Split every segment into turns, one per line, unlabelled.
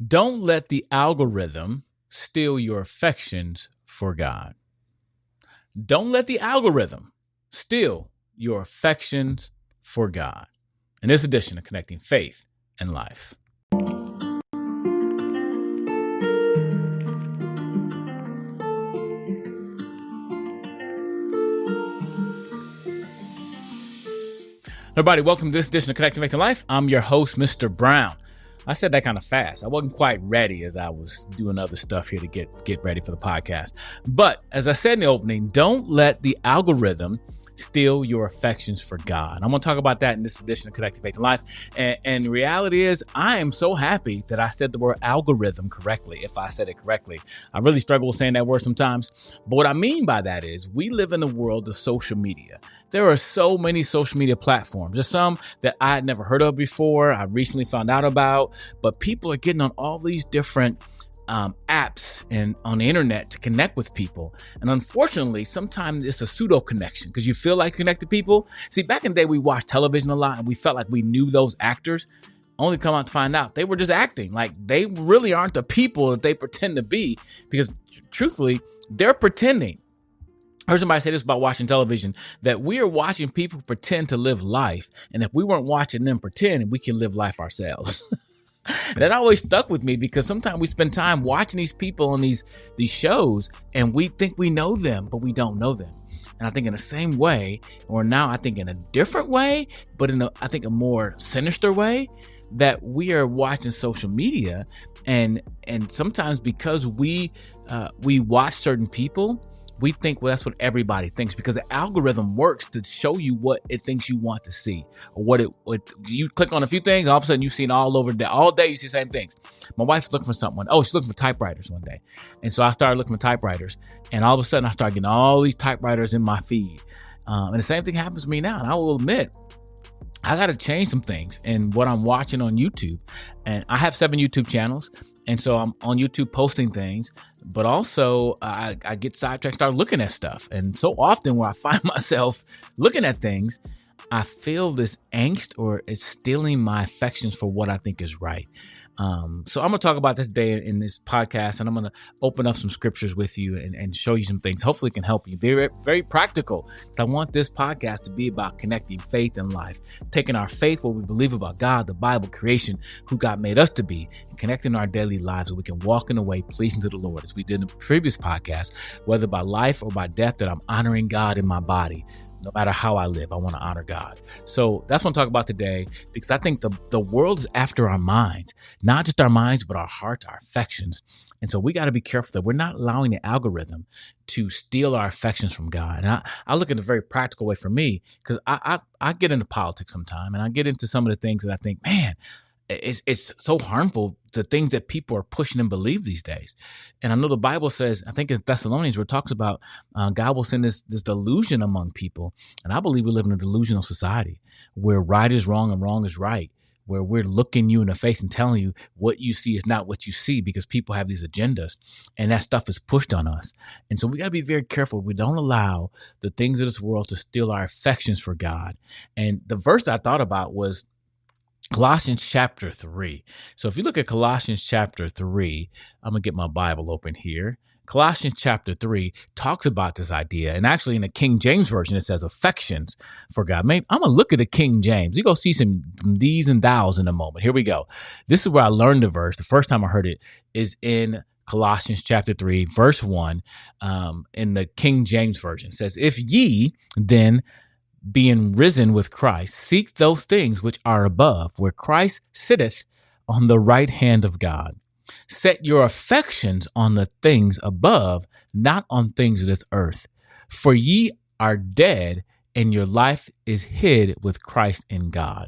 Don't let the algorithm steal your affections for God. Don't let the algorithm steal your affections for God. In this edition of Connecting Faith and Life. Everybody, welcome to this edition of Connecting Faith and Life. I'm your host, Mr. Brown. I said that kind of fast. I wasn't quite ready as I was doing other stuff here to get ready for the podcast. But as I said in the opening, don't let the algorithm steal your affections for God. I'm going to talk about that in this edition of Connecting Faith and Life. And the reality is, I am so happy that I said the word algorithm correctly, if I said it correctly. I really struggle with saying that word sometimes. But what I mean by that is we live in the world of social media. There are so many social media platforms. There's some that I had never heard of before. I recently found out about, but people are getting on all these different apps and on the internet to connect with people. And unfortunately, sometimes it's a pseudo connection because you feel like connected people. See, back in the day, we watched television a lot and we felt like we knew those actors, only come out to find out they were just acting. Like they really aren't the people that they pretend to be, because truthfully, they're pretending. I heard somebody say this about watching television, that we are watching people pretend to live life. And if we weren't watching them pretend, we can live life ourselves. And that always stuck with me because sometimes we spend time watching these people on these shows and we think we know them, but we don't know them. And I think in the same way, or now I think in a different way, but in I think a more sinister way, that we are watching social media and sometimes because we watch certain people, we think, well, that's what everybody thinks, because the algorithm works to show you what it thinks you want to see, or what you click on a few things, all of a sudden you see it all over all day. You see the same things. My wife's looking for something. Oh, she's looking for typewriters one day. And so I started looking for typewriters, and all of a sudden I started getting all these typewriters in my feed. And the same thing happens to me now. And I will admit, I got to change some things in what I'm watching on YouTube. And I have 7 YouTube channels. And so I'm on YouTube posting things, but also I get sidetracked, start looking at stuff. And so often where I find myself looking at things, I feel this angst, or it's stealing my affections for what I think is right. So I'm going to talk about that today in this podcast, and I'm going to open up some scriptures with you and show you some things. Hopefully it can help you. Very, very practical. So I want this podcast to be about connecting faith and life, taking our faith, what we believe about God, the Bible, creation, who God made us to be, and connecting our daily lives so we can walk in a way pleasing to the Lord, as we did in the previous podcast, whether by life or by death, that I'm honoring God in my body. No matter how I live, I want to honor God. So that's what I'm talking about today, because I think the world is after our minds, not just our minds, but our hearts, our affections. And so we got to be careful that we're not allowing the algorithm to steal our affections from God. And I look at a very practical way for me, because I get into politics sometime, and I get into some of the things that I think, man, it's so harmful, the things that people are pushing and believe these days. And I know the Bible says, I think in Thessalonians, where it talks about God will send this delusion among people. And I believe we live in a delusional society where right is wrong and wrong is right, where we're looking you in the face and telling you what you see is not what you see, because people have these agendas and that stuff is pushed on us. And so we got to be very careful. We don't allow the things of this world to steal our affections for God. And the verse that I thought about was Colossians chapter 3. So if you look at Colossians chapter 3, I'm going to get my Bible open here. Colossians chapter 3 talks about this idea. And actually in the King James Version, it says affections for God. Maybe I'm going to look at the King James. You're going to see some these and thous in a moment. Here we go. This is where I learned the verse. The first time I heard it is in Colossians chapter 3, verse 1, in the King James Version. It says, if ye then, being risen with Christ, seek those things which are above, where Christ sitteth on the right hand of God. Set your affections on the things above, not on things of this earth. For ye are dead, and your life is hid with Christ in God.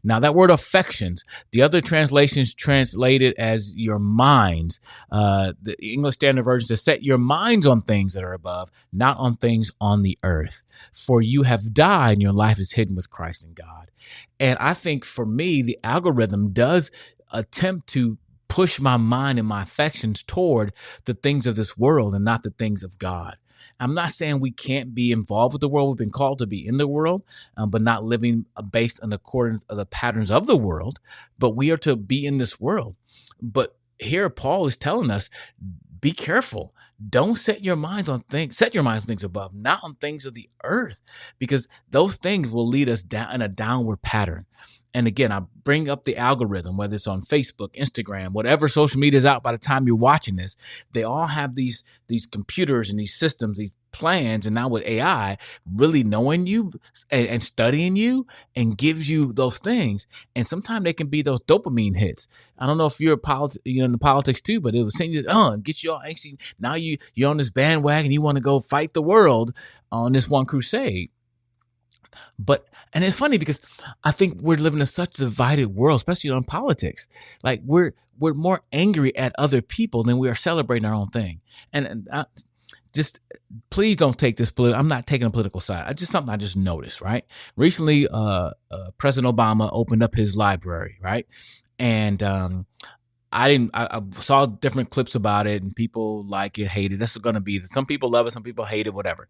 Now, that word affections, the other translations translate it as your minds. The English Standard Version says, set your minds on things that are above, not on things on the earth. For you have died, and your life is hidden with Christ in God. And I think for me, the algorithm does attempt to push my mind and my affections toward the things of this world and not the things of God. I'm not saying we can't be involved with the world. We've been called to be in the world, but not living based on accordance of the patterns of the world. But we are to be in this world. But here Paul is telling us, be careful. Don't set your minds on things above, not on things of the earth, because those things will lead us down in a downward pattern. And again, I bring up the algorithm, whether it's on Facebook, Instagram, whatever social media is out by the time you're watching this, they all have these computers and these systems, these plans, and now with AI really knowing you and studying you and gives you those things. And sometimes they can be those dopamine hits. I don't know if you're in the politics too, but it was saying get you all anxious. Now you're on this bandwagon, you want to go fight the world on this one crusade. And it's funny because I think we're living in such a divided world, especially on politics. Like we're more angry at other people than we are celebrating our own thing. And just please don't take this political. I'm not taking a political side. It's just something I just noticed. Right, recently, President Obama opened up his library. Right, and I saw different clips about it, and people like it, hate it. That's going to be some people love it, some people hate it, whatever.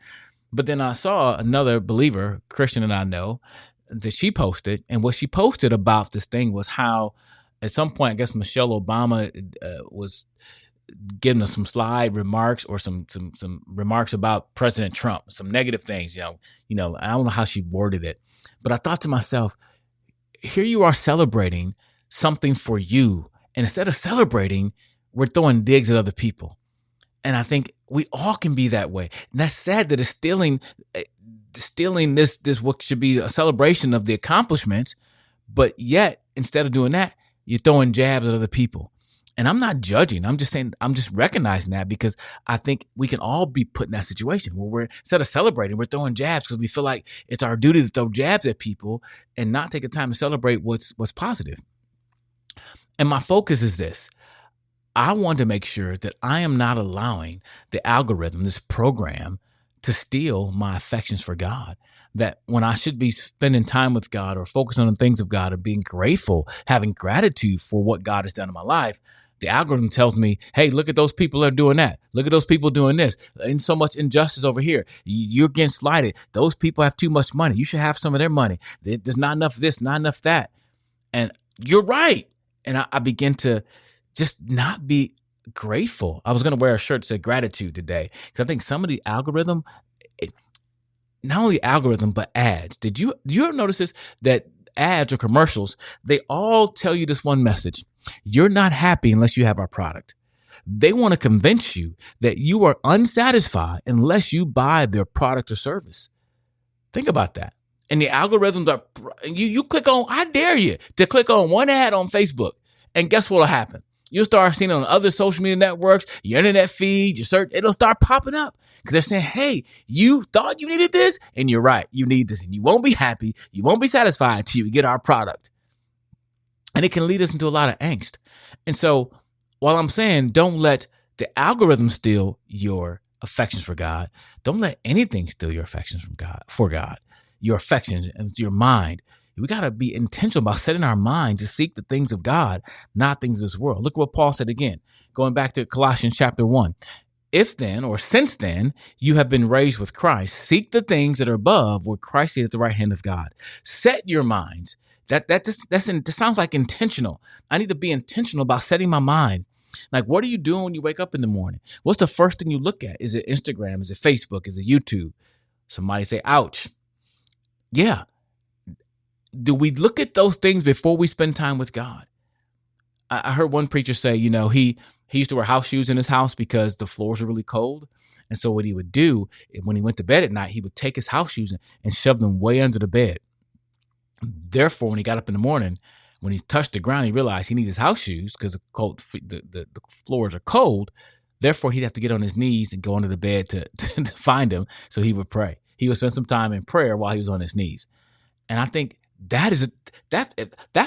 But then I saw another believer, Christian that I know, that she posted, and what she posted about this thing was how at some point, I guess Michelle Obama was giving us some slide remarks or some remarks about President Trump, some negative things, I don't know how she worded it, but I thought to myself, here you are celebrating something for you. And instead of celebrating, we're throwing digs at other people. And I think we all can be that way. And that's sad that it's stealing this what should be a celebration of the accomplishments. But yet, instead of doing that, you're throwing jabs at other people. And I'm not judging. I'm just saying, I'm just recognizing that because I think we can all be put in that situation where instead of celebrating, we're throwing jabs because we feel like it's our duty to throw jabs at people and not take the time to celebrate what's positive. And my focus is this. I want to make sure that I am not allowing the algorithm, this program, to steal my affections for God. That when I should be spending time with God or focusing on the things of God or being grateful, having gratitude for what God has done in my life, the algorithm tells me, hey, look at those people that are doing that. Look at those people doing this. And so much injustice over here. You're getting slighted. Those people have too much money. You should have some of their money. There's not enough of this, not enough of that. And you're right. And I begin to just not be grateful. I was going to wear a shirt that said gratitude today because I think some of the algorithm, not only algorithm, but ads. Did you ever notice this? That ads or commercials, they all tell you this one message. You're not happy unless you have our product. They want to convince you that you are unsatisfied unless you buy their product or service. Think about that. And the algorithms are, you click on, I dare you to click on one ad on Facebook. And guess what will happen? You'll start seeing it on other social media networks, your internet feed, your search, it'll start popping up because they're saying, hey, you thought you needed this? And you're right, you need this. And you won't be happy, you won't be satisfied until you get our product. And it can lead us into a lot of angst. And so while I'm saying don't let the algorithm steal your affections for God, don't let anything steal your affections for God, your affections and your mind. We got to be intentional about setting our mind to seek the things of God, not things of this world. Look what Paul said again, going back to Colossians chapter 1. If then, or since then, you have been raised with Christ, seek the things that are above where Christ is at the right hand of God. Set your minds. That sounds like intentional. I need to be intentional about setting my mind. Like, what are you doing when you wake up in the morning? What's the first thing you look at? Is it Instagram? Is it Facebook? Is it YouTube? Somebody say, ouch. Yeah. Do we look at those things before we spend time with God? I heard one preacher say, he used to wear house shoes in his house because the floors were really cold. And so what he would do when he went to bed at night, he would take his house shoes and shove them way under the bed. Therefore, when he got up in the morning, when he touched the ground, he realized he needed his house shoes because the floors are cold. Therefore, he'd have to get on his knees and go under the bed to find them. So he would pray. He would spend some time in prayer while he was on his knees. And I think that's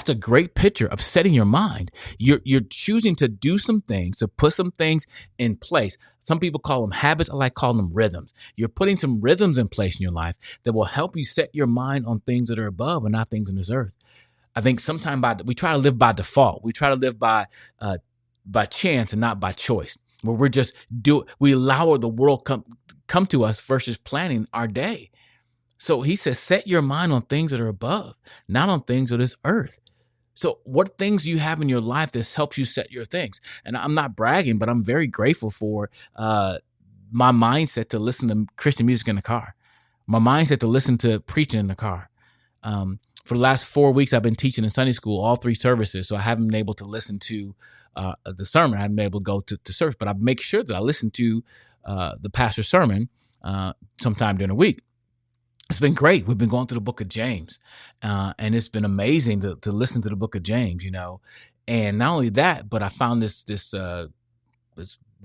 a great picture of setting your mind. You're choosing to do some things, to put some things in place. Some people call them habits. I like calling them rhythms. You're putting some rhythms in place in your life that will help you set your mind on things that are above and not things in this earth. I think sometimes we try to live by default. We try to live by chance and not by choice, where we allow the world come to us versus planning our day. So he says, set your mind on things that are above, not on things of this earth. So what things do you have in your life that helps you set your things? And I'm not bragging, but I'm very grateful for my mindset to listen to Christian music in the car, my mindset to listen to preaching in the car. For the last 4 weeks, I've been teaching in Sunday school, all 3 services. So I haven't been able to listen to the sermon. I haven't been able to go to service, but I make sure that I listen to the pastor's sermon sometime during the week. It's been great. We've been going through the book of James, and it's been amazing to listen to the book of James, And not only that, but I found this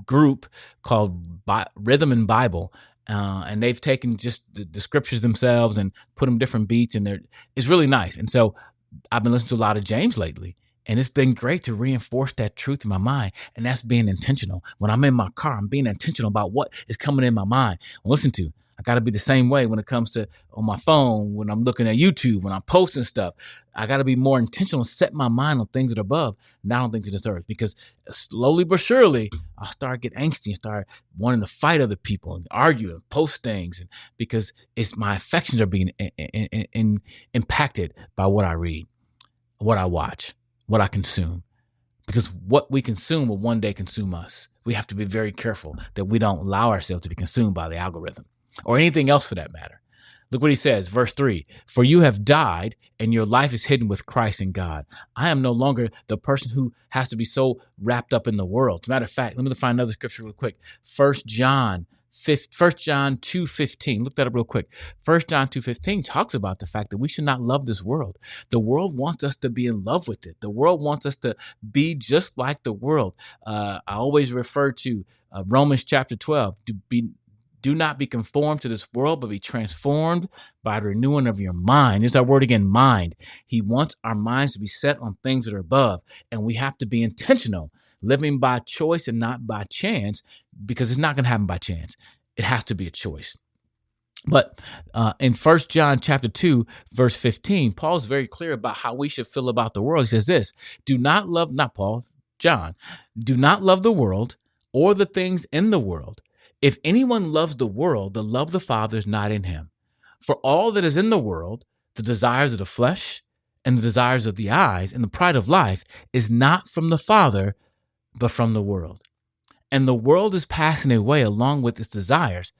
group called Rhythm and Bible, and they've taken just the scriptures themselves and put them different beats, and it's really nice. And so I've been listening to a lot of James lately, and it's been great to reinforce that truth in my mind, and that's being intentional. When I'm in my car, I'm being intentional about what is coming in my mind. Listen to. I got to be the same way when it comes to on my phone, when I'm looking at YouTube, when I'm posting stuff. I got to be more intentional and set my mind on things that are above, not on things of this earth. Because slowly but surely, I'll start getting angsty and start wanting to fight other people and argue and post things. And because it's my affections are being impacted by what I read, what I watch, what I consume. Because what we consume will one day consume us. We have to be very careful that we don't allow ourselves to be consumed by the algorithm or anything else for that matter. Look what he says, verse 3, for you have died and your life is hidden with Christ in God. I am no longer the person who has to be so wrapped up in the world. As a matter of fact, let me find another scripture real quick. 1 John 2:15. Look that up real quick. 1 John 2:15 talks about the fact that we should not love this world. The world wants us to be in love with it. The world wants us to be just like the world. I always refer to Romans chapter 12, do not be conformed to this world, but be transformed by the renewing of your mind. Here's our word again, mind. He wants our minds to be set on things that are above, and we have to be intentional, living by choice and not by chance, because it's not going to happen by chance. It has to be a choice. But in 1 John chapter 2, verse 15, Paul's very clear about how we should feel about the world. He says this, John, do not love the world or the things in the world. If anyone loves the world, the love of the Father is not in him. For all that is in the world, the desires of the flesh and the desires of the eyes and the pride of life is not from the Father, but from the world. And the world is passing away along with its desires,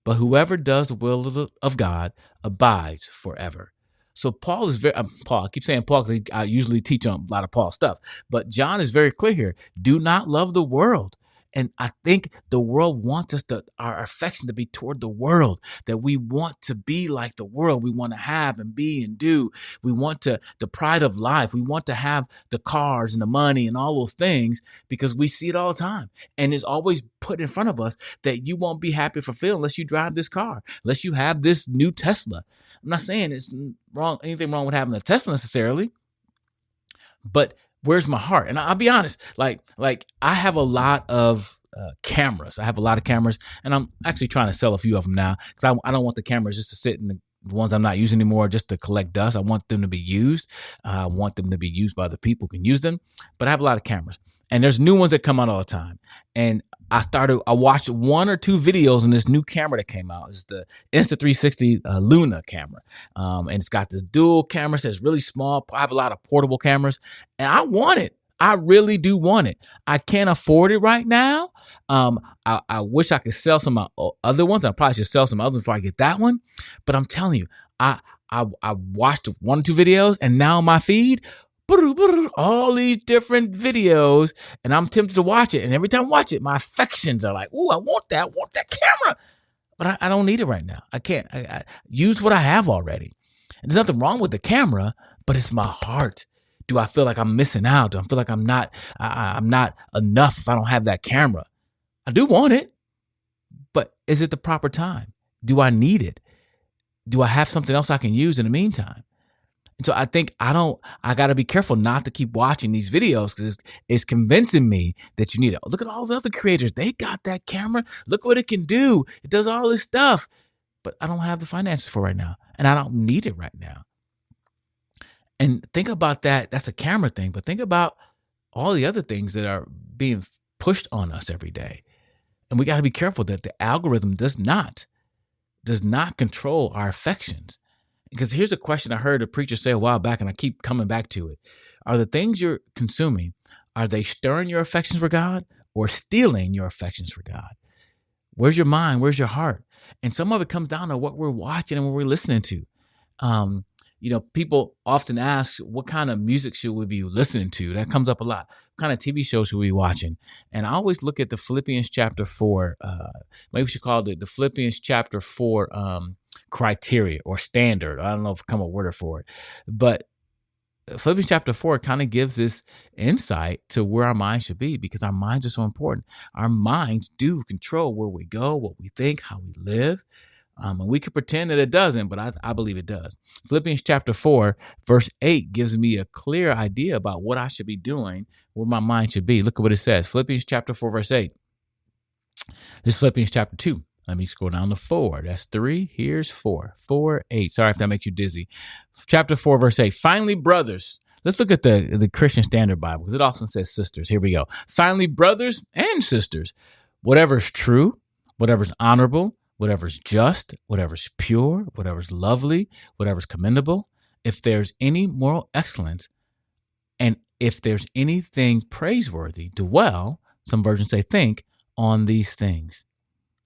but whoever does the will of God abides forever. So Paul is Paul, I keep saying Paul because I usually teach on a lot of Paul stuff, but John is very clear here. Do not love the world. And I think the world wants us our affection to be toward the world, that we want to be like the world. We want to have and be and do. We want the pride of life. We want to have the cars and the money and all those things because we see it all the time. And it's always put in front of us that you won't be happy or fulfilled unless you drive this car, unless you have this new Tesla. I'm not saying it's anything wrong with having a Tesla necessarily, but where's my heart? And I'll be honest, like I have a lot of cameras. I have a lot of cameras, and I'm actually trying to sell a few of them now because I don't want the cameras just to sit in the ones I'm not using anymore just to collect dust. I want them to be used. I want them to be used by other people who can use them. But I have a lot of cameras, and there's new ones that come out all the time. And I watched 1 or 2 videos on this new camera that came out. It's the Insta360 Luna camera. And it's got this dual camera. So it's really small. I have a lot of portable cameras, and I want it. I really do want it. I can't afford it right now. I wish I could sell some of my other ones. I probably should sell some others before I get that one. But I'm telling you, I watched 1 or 2 videos, and now my feed, all these different videos, and I'm tempted to watch it. And every time I watch it, my affections are like, "Ooh, I want that camera," but I don't need it right now. I can't. I use what I have already. And there's nothing wrong with the camera, but it's my heart. Do I feel like I'm missing out? Do I feel like I'm not enough if I don't have that camera? I do want it, but is it the proper time? Do I need it? Do I have something else I can use in the meantime? And so I think I got to be careful not to keep watching these videos because it's convincing me that you need it. Look at all those other creators. They got that camera. Look what it can do. It does all this stuff, but I don't have the finances for right now, and I don't need it right now. And think about that. That's a camera thing, but think about all the other things that are being pushed on us every day. And we got to be careful that the algorithm does not control our affections. Because here's a question I heard a preacher say a while back, and I keep coming back to it. are the things you're consuming, are they stirring your affections for God or stealing your affections for God? Where's your mind? Where's your heart? And some of it comes down to what we're watching and what we're listening to. People often ask, what kind of music should we be listening to? That comes up a lot. What kind of TV shows should we be watching? And I always look at the Philippians chapter 4, maybe we should call it the Philippians chapter 4 criteria or standard. I don't know if I come up with a word for it. But Philippians chapter 4 kind of gives this insight to where our minds should be, because our minds are so important. Our minds do control where we go, what we think, how we live. And we could pretend that it doesn't, but I believe it does. Philippians chapter 4, verse 8 gives me a clear idea about what I should be doing, where my mind should be. Look at what it says. Philippians chapter 4, verse 8. This is Philippians chapter 2. Let me scroll down to 4. That's 3. Here's 4. 4, 8. Sorry if that makes you dizzy. Chapter 4, verse 8. Finally, brothers. Let's look at the Christian Standard Bible, because it also says sisters. Here we go. Finally, brothers and sisters, whatever's true, whatever's honorable, whatever's just, whatever's pure, whatever's lovely, whatever's commendable, if there's any moral excellence, and if there's anything praiseworthy, dwell, some versions say think, on these things.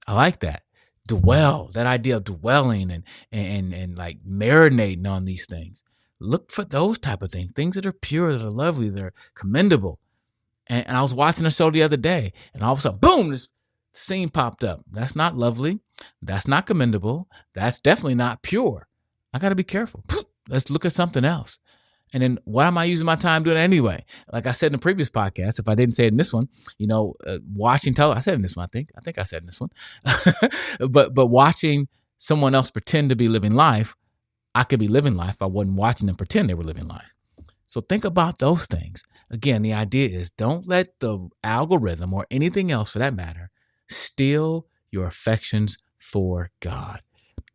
I like that. Dwell, that idea of dwelling and like marinating on these things. Look for those type of things that are pure, that are lovely, that are commendable. And I was watching a show the other day, and all of a sudden, boom, this scene popped up. That's not lovely. That's not commendable. That's definitely not pure. I got to be careful. Let's look at something else. And then why am I using my time doing it anyway? Like I said in the previous podcast, if I didn't say it in this one, watching television, I said it in this one, I think I said in this one, but watching someone else pretend to be living life, I could be living life. I wasn't watching them pretend they were living life. So think about those things. Again, the idea is don't let the algorithm or anything else for that matter steal your affections for God.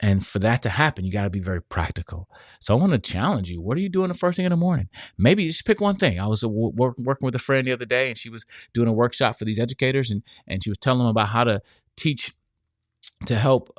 And for that to happen, you got to be very practical. So I want to challenge you. What are you doing the first thing in the morning? Maybe just pick one thing. I was working with a friend the other day, and she was doing a workshop for these educators, and she was telling them about how to teach to help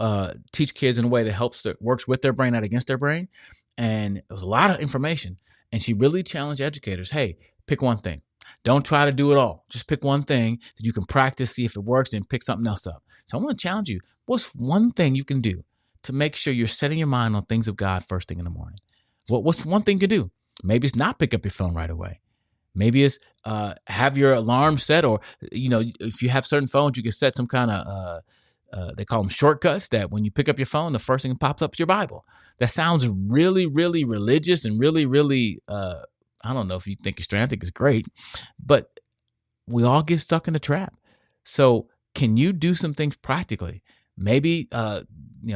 teach kids in a way that works with their brain, not against their brain. And it was a lot of information. And she really challenged educators, hey, pick one thing. Don't try to do it all. Just pick one thing that you can practice, see if it works, and pick something else up. So I want to challenge you. What's one thing you can do to make sure you're setting your mind on things of God first thing in the morning? What's one thing you can do? Maybe it's not pick up your phone right away. Maybe it's have your alarm set, or, if you have certain phones, you can set some kind of, they call them shortcuts, that when you pick up your phone, the first thing that pops up is your Bible. That sounds really, really religious and really, really, I don't know if you think it's strange. I think it's great, but we all get stuck in the trap. So can you do some things practically? Maybe,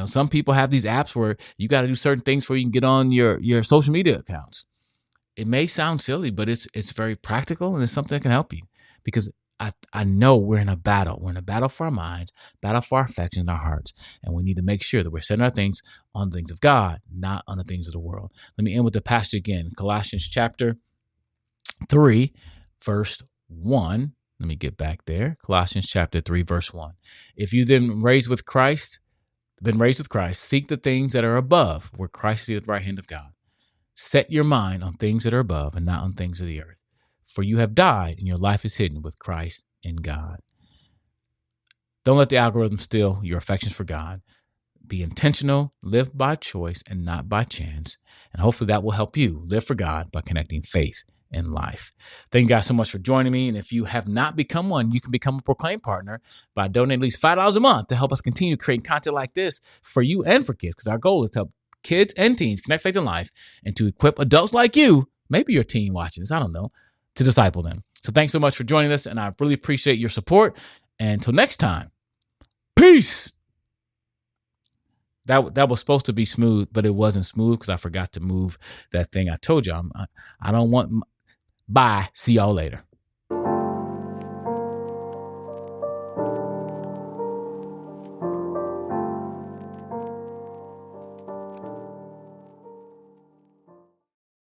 some people have these apps where you got to do certain things before you can get on your social media accounts. It may sound silly, but it's very practical, and it's something that can help you, because I know we're in a battle. We're in a battle for our minds, battle for our affections and our hearts. And we need to make sure that we're setting our things on the things of God, not on the things of the world. Let me end with the passage again. Colossians chapter 3, verse 1. Let me get back there. Colossians chapter 3, verse 1. If you've been raised with Christ, seek the things that are above, where Christ is at the right hand of God. Set your mind on things that are above and not on things of the earth. For you have died, and your life is hidden with Christ in God. Don't let the algorithm steal your affections for God. Be intentional, live by choice and not by chance. And hopefully that will help you live for God by connecting faith and life. Thank you guys so much for joining me. And if you have not become one, you can become a Proclaim partner by donating at least $5 a month to help us continue creating content like this for you and for kids. Because our goal is to help kids and teens connect faith and life, and to equip adults like you, maybe your teen watching this, I don't know, to disciple them. So thanks so much for joining us, and I really appreciate your support. And until next time, peace. That was supposed to be smooth, but it wasn't smooth because I forgot to move that thing. I told you I don't want. Bye. See y'all later.